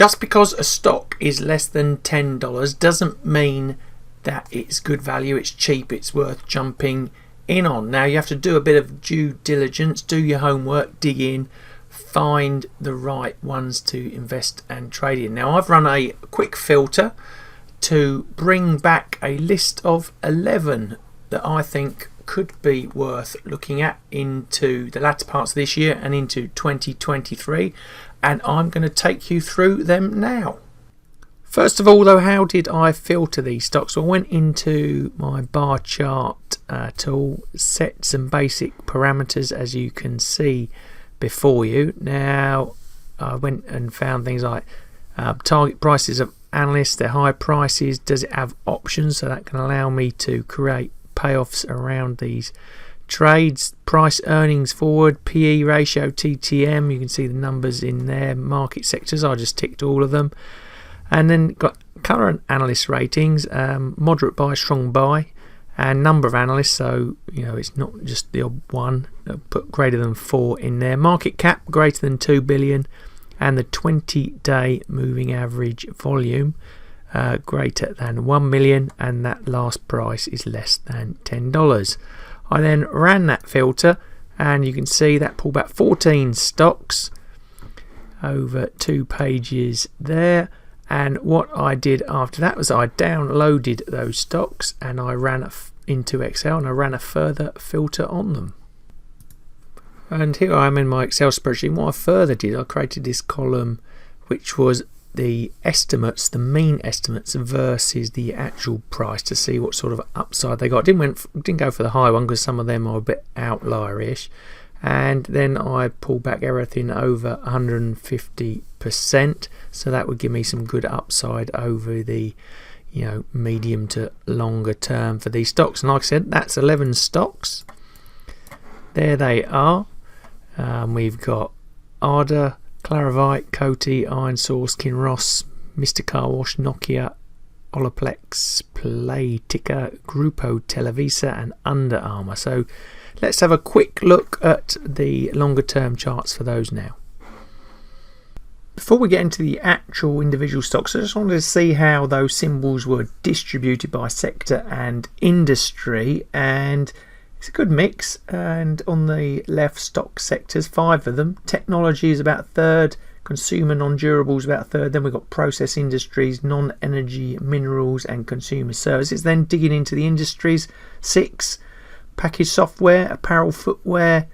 Just because a stock is less than $10 doesn't mean that it's good value, it's cheap, it's worth jumping in on. Now you have to do a bit of due diligence, do your homework, dig in, find the right ones to invest and trade in. Now I've run a quick filter to bring back a list of 11 that I think could be worth looking at into the latter parts of this year and into 2023, and I'm going to take you through them now. First of all though, how did I filter these stocks? Well, I went into my bar chart tool, set some basic parameters as you can see before you. Now I went and found things like target prices of analysts, their high prices, does it have options, so that can allow me to create payoffs around these trades, price earnings forward, PE ratio, TTM, you can see the numbers in there, market sectors, I just ticked all of them. And then got current analyst ratings, moderate buy, strong buy, and number of analysts, so you know it's not just the odd one. Put greater than 4 in there. Market cap greater than 2 billion, and the 20-day moving average volume greater than 1 million, and that last price is less than $10. I then ran that filter, and you can see that pulled back 14 stocks over 2 pages there. And what I did after that was I downloaded those stocks and I ran into Excel and I ran a further filter on them. And here I am in my Excel spreadsheet. And what I further did, I created this column which was the estimates, the mean estimates versus the actual price to see what sort of upside they got. Didn't go for the high one because some of them are a bit outlierish. And then I pulled back everything over 150%, so that would give me some good upside over the medium to longer term for these stocks. And like I said, that's 11 stocks. There they are. We've got ARDAGH, Claravite, COTY, Iron Source, Kinross, Mr. Car Wash, Nokia, Olaplex, Playtika, Grupo Televisa and Under Armour. So let's have a quick look at the longer term charts for those now. Before we get into the actual individual stocks, I just wanted to see how those symbols were distributed by sector and industry, and it's a good mix. And on the left, stock sectors, 5 of them. Technology is about a third, consumer non-durables about a third, then we've got process industries, non-energy, minerals and consumer services. Then digging into the industries, 6, packaged software, apparel, footwear,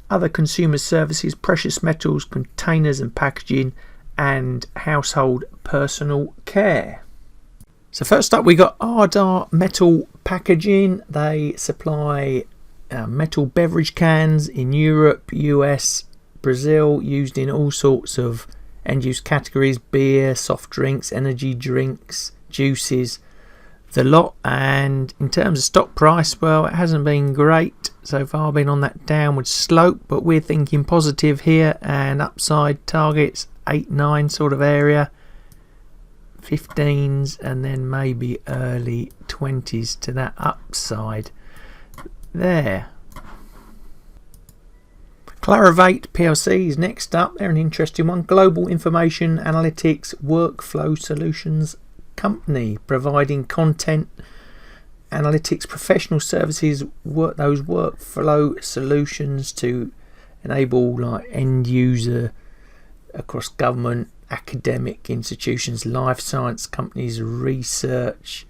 other consumer services, precious metals, containers and packaging, and household personal care. So first up we got ARDAGH Metal Packaging. They supply metal beverage cans in Europe, US, Brazil, used in all sorts of end-use categories: beer, soft drinks, energy drinks, juices, the lot. And in terms of stock price, well, it hasn't been great so far, been on that downward slope, but we're thinking positive here, and upside targets 8-9 sort of area, 15s, and then maybe early 20s to that upside there. Claravite PLC is next up. They're an interesting one. Global information analytics workflow solutions company, providing content analytics professional services, those workflow solutions to enable like end user across government, academic institutions, life science companies, research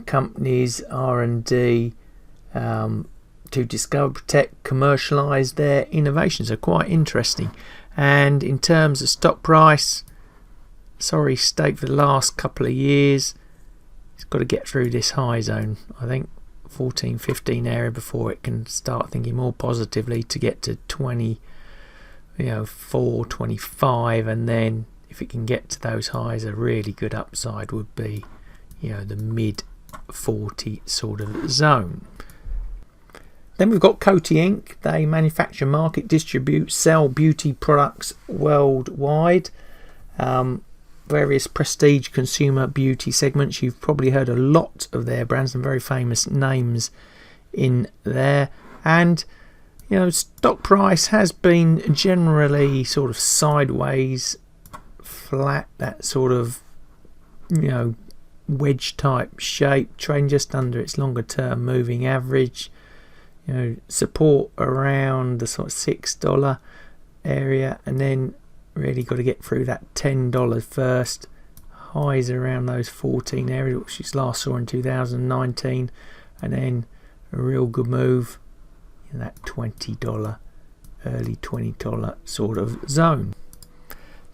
companies, R&D, to discover, protect, commercialize their innovations. Are quite interesting. And in terms of stock price, sorry state for the last couple of years, it's got to get through this high zone, I think 14-15 area before it can start thinking more positively to get to 4-25, and then if it can get to those highs, a really good upside would be the mid 40 sort of zone. Then we've got COTY Inc. They manufacture, market, distribute, sell beauty products worldwide. Various prestige consumer beauty segments. You've probably heard a lot of their brands, and very famous names in there. And stock price has been generally sort of sideways flat, that sort of, you know, wedge type shape, trading just under its longer term moving average. You know, support around the sort of $6 area, and then really got to get through that $10 first. Highs around those 14 areas, which is last saw in 2019, and then a real good move in that $20, early $20 sort of zone.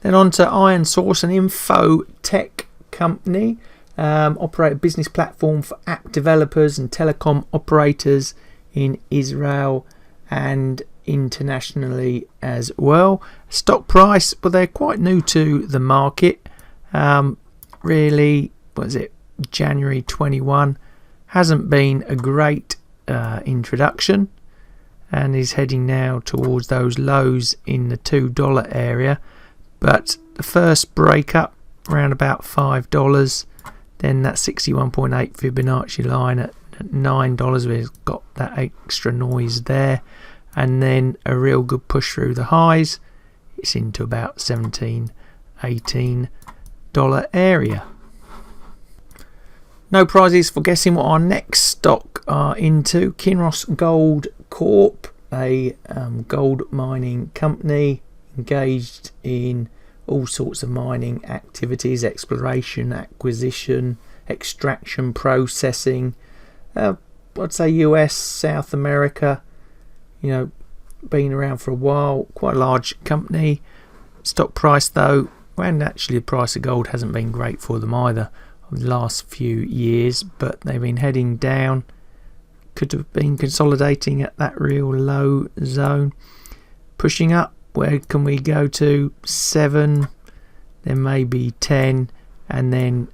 Then on to Iron Source, an info tech company, operate a business platform for app developers and telecom operators in Israel and internationally as well. Stock price, well, they're quite new to the market. Really, what is it, January 21, hasn't been a great introduction, and is heading now towards those lows in the $2 area. But the first break up around about $5, then that 61.8 Fibonacci line at $9, we've got that extra noise there, and then a real good push through the highs. It's into about $17, $18 area. No prizes for guessing what our next stock are into. Kinross Gold Corp, a gold mining company engaged in all sorts of mining activities, exploration, acquisition, extraction, processing. I'd say US, South America, you know, been around for a while, quite a large company. Stock price though, and actually the price of gold hasn't been great for them either over the last few years, but they've been heading down. Could have been consolidating at that real low zone, pushing up. Where can we go to? 7, then maybe 10, and then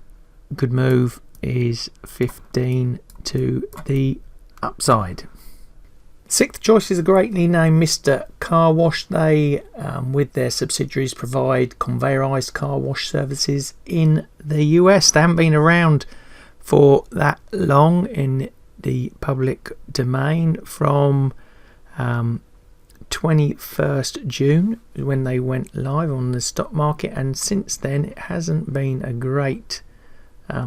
good move is 15 to the upside. Sixth choice is a greatly named Mr. Car Wash. They, with their subsidiaries, provide conveyorized car wash services in the US. They haven't been around for that long in the public domain. From 21st June when they went live on the stock market, and since then it hasn't been a great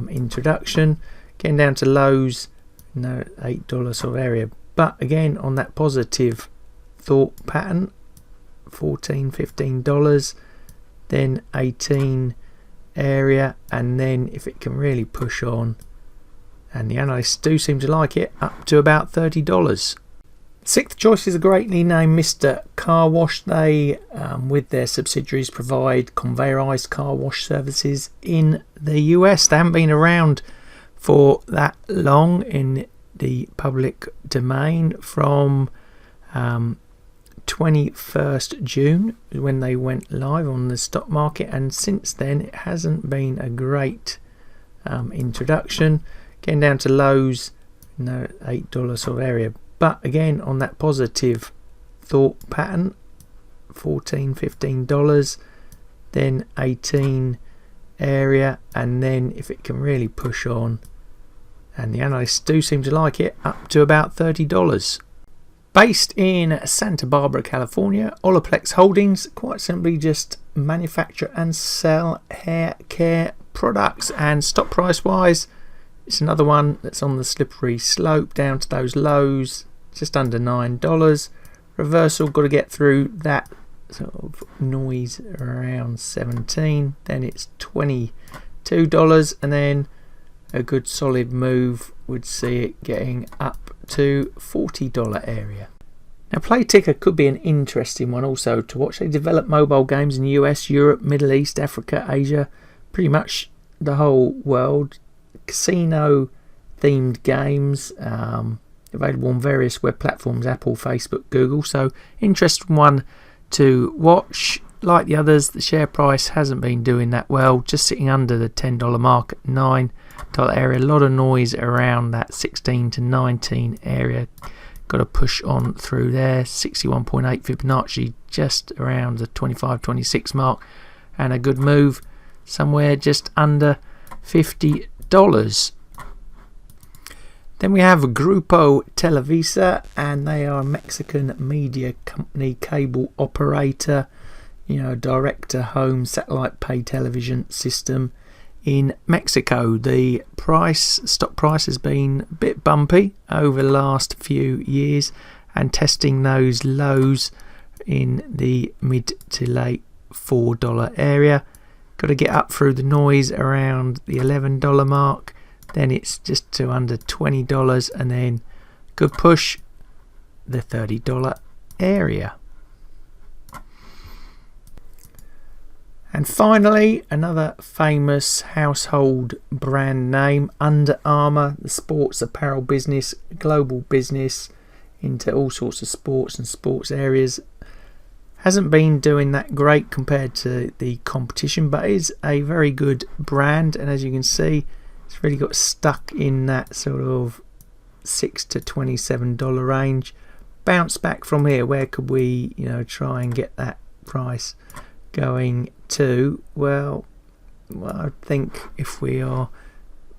introduction, getting down to lows, $8 sort of area. But again, on that positive thought pattern, $14, $15, then 18 area, and then if it can really push on, and the analysts do seem to like it, up to about $30. Sixth choice is a greatly named Mr. Car Wash. They, with their subsidiaries, provide conveyorized car wash services in the US. They haven't been around for that long in the public domain. From 21st June when they went live on the stock market, and since then it hasn't been a great introduction, getting down to lows, $8 sort of area. But again, on that positive thought pattern, $14, $15, then 18 area, and then if it can really push on, and the analysts do seem to like it, up to about $30. Based in Santa Barbara, California, Olaplex Holdings quite simply just manufacture and sell hair care products, and stock price wise, it's another one that's on the slippery slope down to those lows, just under $9. Reversal, got to get through that sort of noise around 17, then it's $22, and then a good solid move would see it getting up to $40 area. Now, Playticker could be an interesting one also to watch. They develop mobile games in the US, Europe, Middle East, Africa, Asia, pretty much the whole world. Casino themed games, available on various web platforms, Apple, Facebook, Google. So interesting one to watch. Like the others, the share price hasn't been doing that well, just sitting under the $10 mark at $9 area. A lot of noise around that 16 to 19 area. Got to push on through there. 61.8 Fibonacci, just around the 25-26 mark, and a good move somewhere just under $50. Then we have Grupo Televisa, and they are a Mexican media company, cable operator. direct to home satellite pay television system in Mexico. The stock price has been a bit bumpy over the last few years and testing those lows in the mid to late $4 area. Got to get up through the noise around the $11 mark, then it's just to under $20, and then good push the $30 area. And finally, another famous household brand name, Under Armour, the sports apparel business, global business into all sorts of sports and sports areas. Hasn't been doing that great compared to the competition, but is a very good brand, and as you can see, it's really got stuck in that sort of $6 to $27 range. Bounce back from here. Where could we try and get that price going to? Well, I think if we are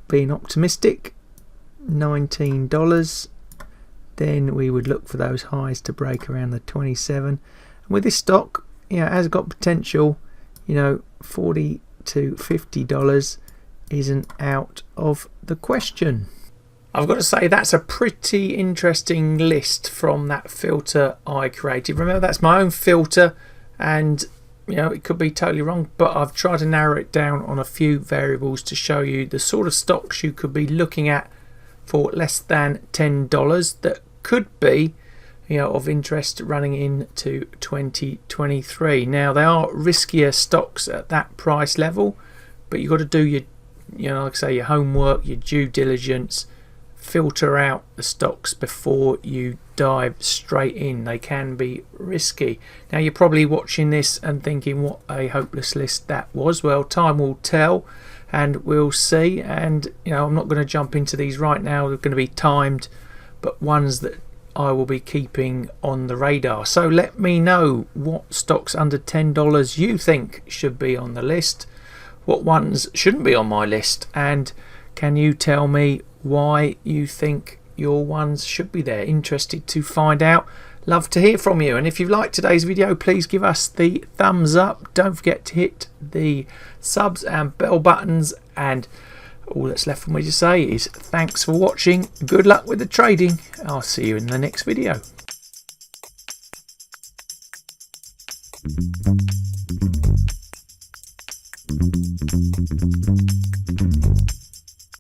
being optimistic, $19, then we would look for those highs to break around the 27. And with this stock, it has got potential. $40 to $50 isn't out of the question. I've got to say that's a pretty interesting list from that filter I created. Remember, that's my own filter, and it could be totally wrong, but I've tried to narrow it down on a few variables to show you the sort of stocks you could be looking at for less than $10 that could be of interest running into 2023. Now, they are riskier stocks at that price level, but you've got to do your like I say, your homework, your due diligence, filter out the stocks before you dive straight in. They can be risky. Now, you're probably watching this and thinking, what a hopeless list that was. Well, time will tell, and we'll see. And I'm not going to jump into these right now. They're going to be timed, but ones that I will be keeping on the radar. So let me know what stocks under $10 you think should be on the list, what ones shouldn't be on my list, and can you tell me why you think your ones should be there? Interested to find out. Love to hear from you. And if you've liked today's video, please give us the thumbs up. Don't forget to hit the subs and bell buttons, and all that's left for me to say is thanks for watching. Good luck with the trading. I'll see you in the next video.